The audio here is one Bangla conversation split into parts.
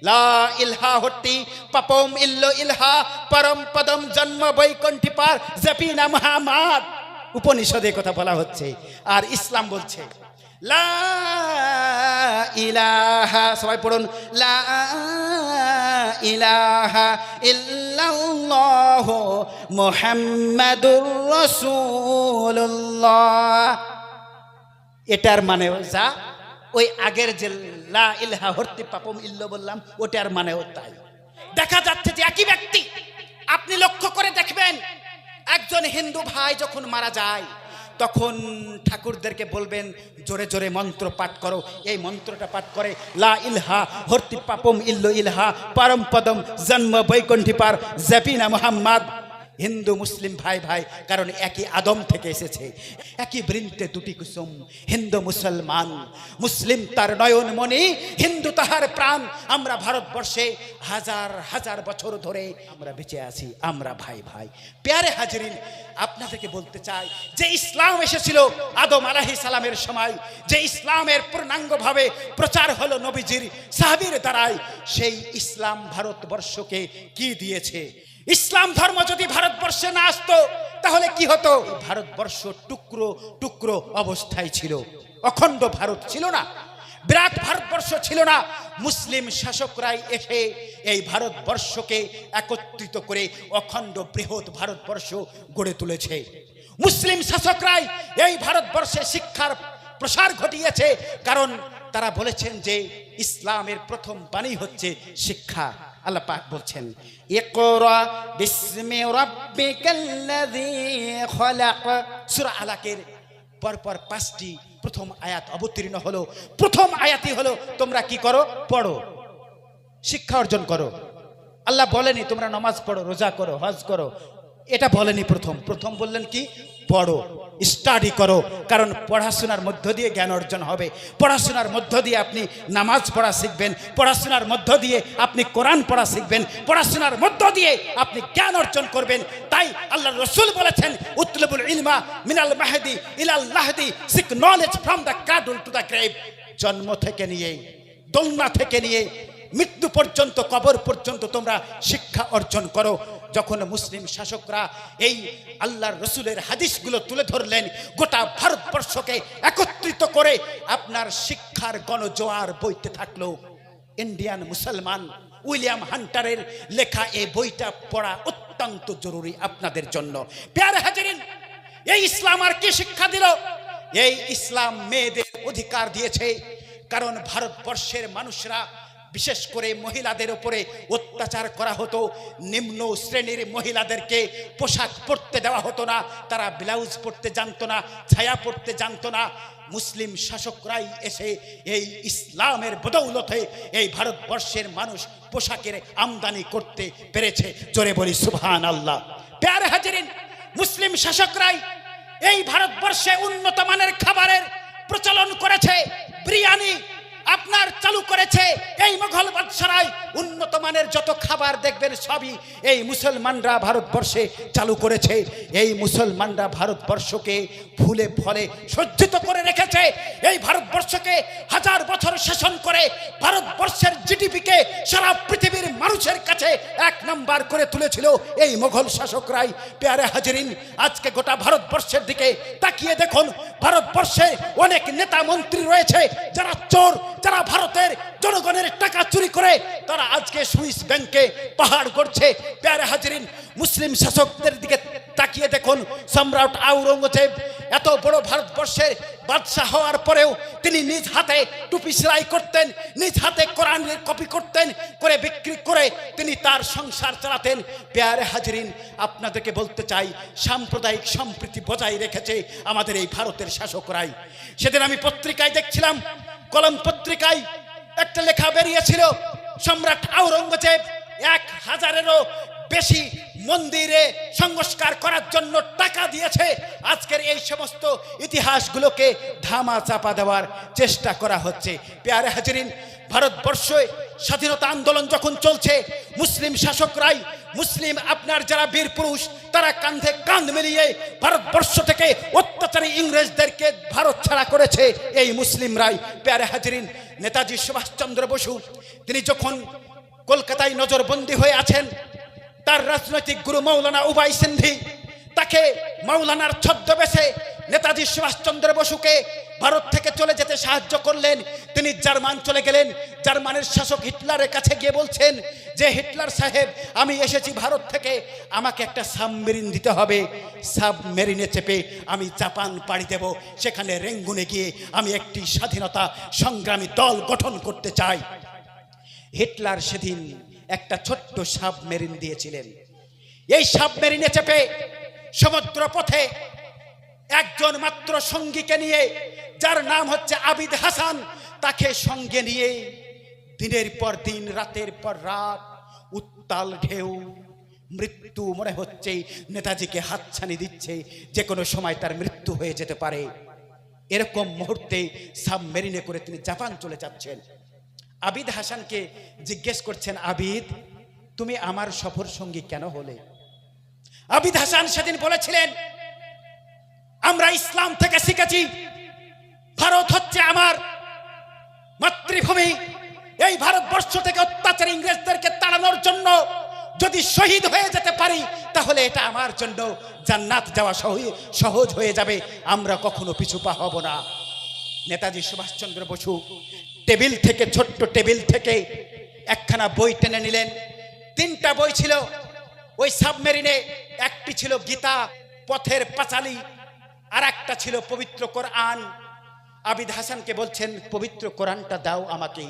লা ইলহা হট্টি পাপম ইল্লো ইলহা পরম পদম জন্ম বৈকুণ্ঠী পার জপিনা মুহাম্মদ। উপনিষদে কথা বলা হচ্ছে। আর ইসলাম বলছে লা ইলাহা, সবাই পড়ুন, লা ইলাহা ইল্লাল্লাহ মুহাম্মাদুর রাসূলুল্লাহ। এটার মানে যা, ওই আগের যে লা ইলাহা হর্তি পাপম ইল্লো বললাম ওটার মানেও তাই। দেখা যাচ্ছে যে একই ব্যক্তি, আপনি লক্ষ্য করে দেখবেন একজন হিন্দু ভাই যখন মারা যায় তখন ঠাকুরদেরকে বলবেন জোরে জোরে মন্ত্র পাঠ করো। এই মন্ত্রটা পাঠ করে লা ইলাহা হর্তি পাপম ইল্লো ইলাহা পরম পদম জন্ম বৈকুণ্ঠী পার জপিনা মুহাম্মদ। হিন্দু মুসলিম ভাই ভাই, কারণ একই আদম থেকে এসেছে, একই বৃন্তে দুটি কুসুম। হিন্দু মুসলমান, মুসলিম তার নয়ন মণি, হিন্দু তাহার প্রাণ। আমরা ভারতবর্ষে হাজার হাজার বছর ধরে আমরা বেঁচে আছি, আমরা ভাই ভাই। প্যারে হাজরিন, আপনাদেরকে বলতে চাই যে ইসলাম এসেছিল আদম আলাইহিস সালামের সময়, যে ইসলামের পূর্ণাঙ্গভাবে প্রচার হলো নবীজির সাহাবীর দ্বারাই, সেই ইসলাম ভারতবর্ষকে কি দিয়েছে? ইসলাম ধর্ম যদি ভারতবর্ষে না আসতো তাহলে কি হতো? ভারতবর্ষ টুকরো টুকরো অবস্থায় ছিল, অখণ্ড ভারত ছিল না, বিরাট ভারতবর্ষ ছিল না। মুসলিম শাসকরাই এসে এই ভারতবর্ষকে একত্রিত করে অখণ্ড বৃহৎ ভারতবর্ষ গড়ে তুলেছে। মুসলিম শাসকরাই এই ভারতবর্ষে শিক্ষার প্রসার ঘটিয়েছে, কারণ তারা বলেছেন যে ইসলামের প্রথম বাণী হচ্ছে শিক্ষা। আল্লাহ পাক বলছেন ইকরা বিসমি রাব্বিকাল্লাযী খলাক। সূরা আলাকের পরপর 5টি প্রথম আয়াত অবতীর্ণ হলো। প্রথম আয়াতই হলো তোমরা কি করো? পড়ো, শিক্ষা অর্জন করো। আল্লাহ বলেনি তোমরা নামাজ পড়ো, রোজা করো, হজ করো, এটা বলেনি। প্রথম বললেন কি? পড়ো, স্টাডি করো। কারণ পড়াশোনার মধ্য দিয়ে জ্ঞান অর্জন হবে, পড়াশোনার মধ্য দিয়ে আপনি নামাজ পড়া শিখবেন, পড়াশোনার মধ্য দিয়ে আপনি কোরআন পড়া শিখবেন, পড়াশোনার মধ্য দিয়ে আপনি জ্ঞান অর্জন করবেন। তাই আল্লাহর রাসূল বলেছেন উতলুবুল ইলমা মিনাল মাহদি ইলাল লাহদি, seek knowledge from the cradle to the grave. জন্ম থেকে নিয়ে, দোলনা থেকে নিয়ে মৃত্যু পর্যন্ত, কবর পর্যন্ত তোমরা শিক্ষা অর্জন করো। যখন মুসলিম শাসকরা এই আল্লাহর রসুলের হাদিসগুলো তুলে ধরলেন, গোটা ভারতবর্ষকে একত্রিত করে আপনার শিক্ষার গণজোয়ার বইতে থাকলো। ইন্ডিয়ান মুসলমান উইলিয়াম হান্টারের লেখা এই বইটা পড়া অত্যন্ত জরুরি আপনাদের জন্য। প্যারে হাজরিন, এই ইসলাম আর কি শিক্ষা দিল? এই ইসলাম মেয়েদের অধিকার দিয়েছে, কারণ ভারতবর্ষের মানুষরা, বিশেষ করে মহিলাদের উপরে অত্যাচার করা হতো। নিম্ন শ্রেণীর মহিলাদেরকে পোশাক পরতে দেওয়া হতো না, তারা ব্লাউজ পরতে জানতো না, ছায়া পরতে জানতো না। মুসলিম শাসকরাই এসে এই ইসলামের বদৌলতে এই ভারতবর্ষের মানুষ পোশাকের আমদানি করতে পেরেছে। জোরে বলি সুবহানাল্লাহ। প্যারে হাজরিন, মুসলিম শাসকরাই এই ভারতবর্ষে উন্নত মানের খাবারের প্রচলন করেছে। বিরিয়ানি আপনার চালু করেছে এই মুঘল বাদশারাই। উন্নত মানের যত খাবার দেখবেন সবই এই মুসলমানরা ভারতবর্ষে চালু করেছে। এই মুসলমানরা ভারতবর্ষকে ফুলে ফলে সজ্জিত করে রেখেছে। এই ভারতবর্ষকে হাজার বছর শাসন করে ভারতবর্ষের জিডিপিকে সারা পৃথিবীর মানুষের কাছে 1 নাম্বার করে তুলেছিল এই মুঘল শাসকরাই। প্যারে হাজরিন, আজকে গোটা ভারতবর্ষের দিকে তাকিয়ে দেখুন, ভারতবর্ষে অনেক নেতা মন্ত্রী রয়েছে যারা চোর, যারা ভারতের জনগণের টাকা চুরি করে তারা আজকে সুইস ব্যাংকে পাহাড় গড়ছে। প্যারে হাজরিন, মুসলিম শাসকদের দিকে তাকিয়ে দেখুন, সম্রাট আওরঙ্গজেব এত বড় ভারতবর্ষের বাদশাহ হওয়ার পরেও তিনি নিজ হাতে টুপি সেলাই করতেন, নিজ হাতে কোরআনের কপি করতেন, করে বিক্রি করে তিনি তার সংসার চালাতেন। প্যারে হাজরিন, আপনাদেরকে বলতে চাই, সাম্প্রদায়িক সম্প্রীতি বজায় রেখেছে আমাদের এই ভারতের শাসকরাই। সেদিন আমি পত্রিকায় দেখছিলাম, কলম পত্রিকায় একটা লেখা বেরিয়েছিল, সম্রাট আওরঙ্গজেব 1000-এরও বেশি মন্দিরে সংস্কার করার জন্য টাকা দিয়েছে। আজকের এই সমস্ত ইতিহাসগুলোকে ধামা চাপা দেওয়ার চেষ্টা করা হচ্ছে। প্যারে হাজরিন, ভারতবর্ষে স্বাধীনতা আন্দোলন যখন চলছে, মুসলিম শাসকরাই, মুসলিম আপনার যারা বীর পুরুষ, তারা কাঁধে কাঁধ মিলিয়ে ভারতবর্ষ থেকে অত্যাচারী ইংরেজদেরকে ভারত ছাড়া করেছে এই মুসলিমরাই। প্যারে হাজিরিন, নেতাজি সুভাষচন্দ্র বসু তিনি যখন কলকাতায় নজরবন্দি হয়ে আছেন, তার রাজনৈতিক গুরু মৌলানা উবাই সিন্ধি তাকে মৌলানার ছদ্মবেশে নেতাজি সুভাষচন্দ্র বসুকে ভারত থেকে চলে যেতে সাহায্য করলেন। তিনি জার্মান চলে গেলেন। জার্মানের শাসক হিটলারের কাছে গিয়ে বলছেন যে, হিটলার সাহেব, আমি এসেছি ভারত থেকে, আমাকে একটা সাবমেরিন দিতে হবে। সাবমেরিনে চেপে আমি জাপান পাড়ি দেব, সেখানে রেঙ্গুনে গিয়ে আমি একটি স্বাধীনতা সংগ্রামী দল গঠন করতে চাই। হিটলার সেদিন একটা ছোট্ট সাবমেরিন দিয়েছিলেন। এই সাবমেরিনে চেপে সমুদ্র পথে একজন মাত্র সঙ্গীকে নিয়ে, যার নাম হচ্ছে আবিদ হাসান, তাকে সঙ্গে নিয়ে দিনের পর দিন, রাতের পর রাত, উত্তাল ঢেউ, মৃত্যু মনে হচ্ছে নেতাজিকে হাতছানি দিচ্ছে, যে কোনো সময় তার মৃত্যু হয়ে যেতে পারে। এরকম মুহূর্তে সাবমেরিনে করে তিনি জাপান চলে যাচ্ছেন। আবিদ হাসানকে জিজ্ঞেস করছেন, আবিদ, তুমি আমার সফর সঙ্গী কেন হলে? আবিদ হাসান সেদিন বলেছিলেন, আমরা ইসলাম থেকে শিখেছি ভারত হচ্ছে আমার মাতৃভূমি। এই ভারতবর্ষ থেকে অত্যাচারী ইংরেজদেরকে তাড়ানোর জন্য যদি শহীদ হয়ে যেতে পারি, তাহলে এটা আমার জন্য জান্নাত যাওয়া সহজ হয়ে যাবে। আমরা কখনো পিছু পা হব না। নেতাজি সুভাষচন্দ্র বসু টেবিল থেকে, ছোট্ট টেবিল থেকে একখানা বই টেনে নিলেন। 3টা বই ছিল ওই সাবমেরিনে। একটি ছিল গীতা, পথের পাঁচালী, আর একটা ছিল পবিত্র কোরআন। আবিদ হাসানকে বলছেন, পবিত্র কোরআনটা দাও আমাকে।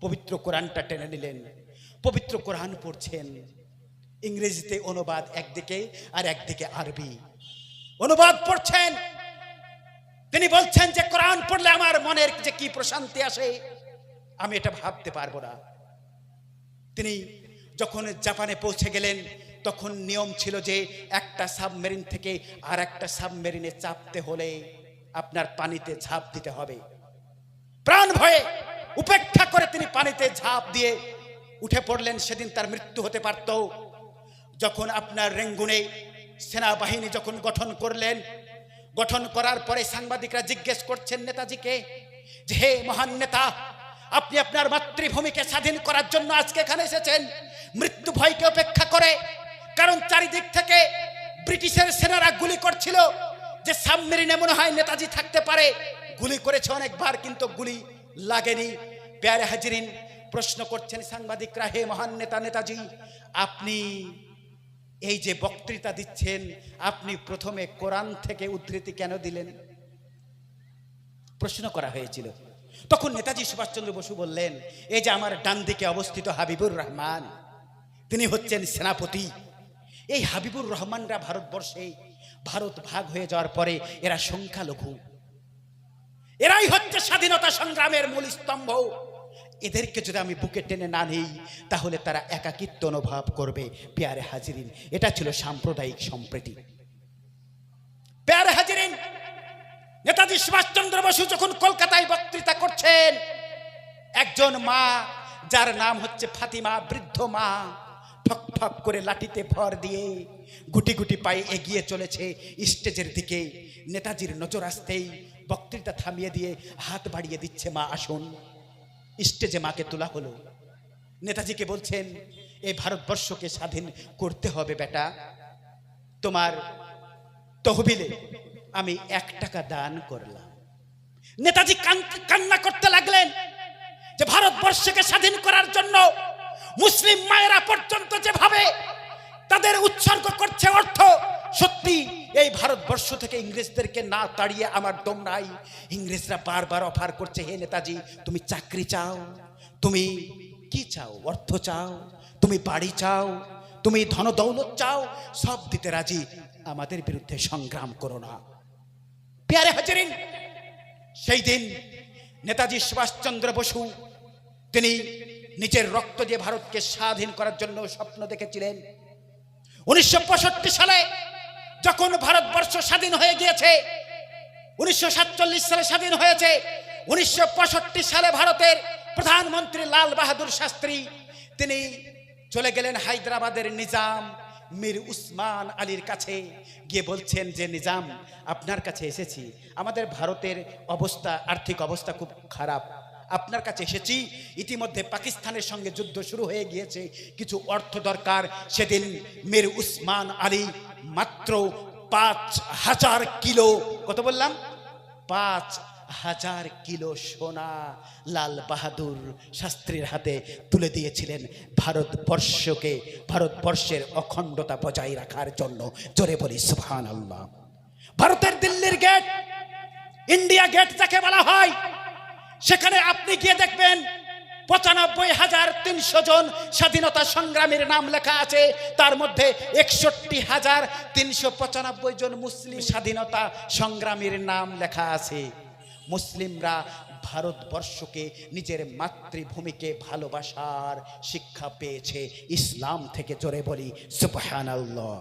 পবিত্র কোরআনটা টেনে নিলেন। পবিত্র কোরআন পড়ছেন। ইংরেজিতে অনুবাদ একদিকে, আর একদিকে আরবি অনুবাদ পড়ছেন। তিনি বলছেন যে, কোরআন পড়লে আমার মনের যে কি প্রশান্তি আসে, আমি এটা ভাবতে পারবো না। তিনি যখন জাপানে পৌঁছে গেলেন, তখন নিয়ম ছিল যে একটা সাবমেরিন থেকে আর একটা সাবমেরিনে চাপতে হলে আপনার পানিতে ঝাঁপ দিতে হবে। প্রাণ ভয়ে উপেক্ষা করে তিনি পানিতে ঝাঁপ দিয়ে উঠে পড়লেন। সেদিন তার মৃত্যু হতে পারত। যখন আপনার রেঙ্গুনে সেনাবাহিনী যখন গঠন করলেন, গঠন করার পরে সাংবাদিকরা জিজ্ঞেস করছেন নেতাজিকে যে, হে মহান নেতা, আপনি আপনার মাতৃভূমিকে স্বাধীন করার জন্য আজকে এখানে এসেছেন মৃত্যু ভয়কে উপেক্ষা করে। কারণ চারিদিক থেকে ব্রিটিশের সেনারা গুলি করছিল যে সাবমেরিনে মনে হয় নেতাজি থাকতে পারে। গুলি করেছে অনেকবার, কিন্তু গুলি লাগেনি। প্যারে হাজিরিন, প্রশ্ন করছেন সাংবাদিকরা, হে মহান নেতা নেতাজি, আপনি এই যে বক্তৃতা দিচ্ছেন, আপনি প্রথমে কোরআন থেকে উদ্ধৃতি কেন দিলেন? প্রশ্ন করা হয়েছিল। তখন নেতাজি সুভাষচন্দ্র বসু বললেন, এই যে আমার ডান দিকে অবস্থিত হাবিবুর রহমান, তিনি হচ্ছেন সেনাপতি। এই হাবিবুর রহমানরা ভারতবর্ষে ভারত ভাগ হয়ে যাওয়ার পরে এরা সংখ্যালঘু, এরাই হচ্ছে স্বাধীনতা সংগ্রামের মূল স্তম্ভ। এদেরকে যদি আমি বুকে টেনে না নেই, তাহলে তারা একাকিত্ব অনুভব করবে। প্যারে হাজিরিন, এটা ছিল সাম্প্রদায়িক সম্প্রীতি। প্যারে হাজিরিন, নেতাজি সুভাষচন্দ্র বসু যখন কলকাতায় বক্তৃতা করছেন, একজন মা, যার নাম হচ্ছে ফাতিমা, বৃদ্ধ মা, ঠক ঠক করে লাঠিতে ভর দিয়ে গুটি গুটি পায়ে এগিয়ে চলেছে স্টেজের দিকে। নেতাজির নজর আসতেই বক্তৃতা থামিয়ে দিয়ে হাত বাড়িয়ে দিচ্ছে, মা আসুন। স্টেজে মাকে তোলা হলো। নেতাজিকে বলছেন, এই ভারতবর্ষকে স্বাধীন করতে হবে বেটা, তোমার তহবিলে আমি 1 টাকা দান করলাম। নেতাজি কান্না করতে লাগলেন যে ভারতবর্ষকে স্বাধীন করার জন্য মুসলিম মায়েরা পর্যন্ত যেভাবে তাদের উৎসর্গ করছে অর্থ, সত্যি এই ভারতবর্ষ থেকে ইংরেজদেরকে না তাড়িয়ে আমার দম নাই। ইংরেজরা বারবার অফার করছে, হে নেতাজি, তুমি চাকরি চাও, তুমি কি চাও? অর্থ চাও, তুমি বাড়ি চাও, তুমি ধন দৌলত চাও, সব দিতে রাজি, আমাদের বিরুদ্ধে সংগ্রাম করো না। প্যারে হাজিরিন, সেই দিন নেতাজি সুভাষচন্দ্র বসু তিনি নিজের রক্ত দিয়ে ভারতকে স্বাধীন করার জন্য স্বপ্ন দেখেছিলেন। 1965 সালে যখন ভারতবর্ষ স্বাধীন হয়ে গিয়েছে, 1947 সালে স্বাধীন হয়েছে, 1965 সালে ভারতের প্রধানমন্ত্রী লাল বাহাদুর শাস্ত্রী তিনি চলে গেলেন হায়দ্রাবাদের নিজাম মীর উসমান আলীর কাছে, গিয়ে বলছেন যে নিজাম, আপনার কাছে এসেছি, আমাদের ভারতের অবস্থা, আর্থিক অবস্থা খুব খারাপ, আপনার কাছে এসেছি, ইতিমধ্যে পাকিস্তানের সঙ্গে যুদ্ধ শুরু হয়ে গিয়েছে, কিছু অর্থ দরকার। সেদিন মীর উসমান আলী মাত্র 5,000 কিলো, কত বললাম, 5,000 কিলো সোনা লাল বাহাদুর শাস্ত্রীর হাতে তুলে দিয়েছিলেন ভারতবর্ষকে, ভারতবর্ষের অখণ্ডতা বজায় রাখার জন্য। জোরে বলি সুবহানাল্লাহ। ভারতের দিল্লির গেট, ইন্ডিয়া গেট যাকে বলা হয়, সেখানে আপনি গিয়ে দেখবেন 95,300 জন স্বাধীনতা সংগ্রামীর নাম লেখা আছে, তার মধ্যে 61,395 জন মুসলিম স্বাধীনতা সংগ্রামীর নাম লেখা আছে। মুসলিমরা ভারতবর্ষকে নিজের মাতৃভূমিকে ভালোবাসার শিক্ষা পেয়েছে ইসলাম থেকে। জোরে বলি সুবহানাল্লাহ।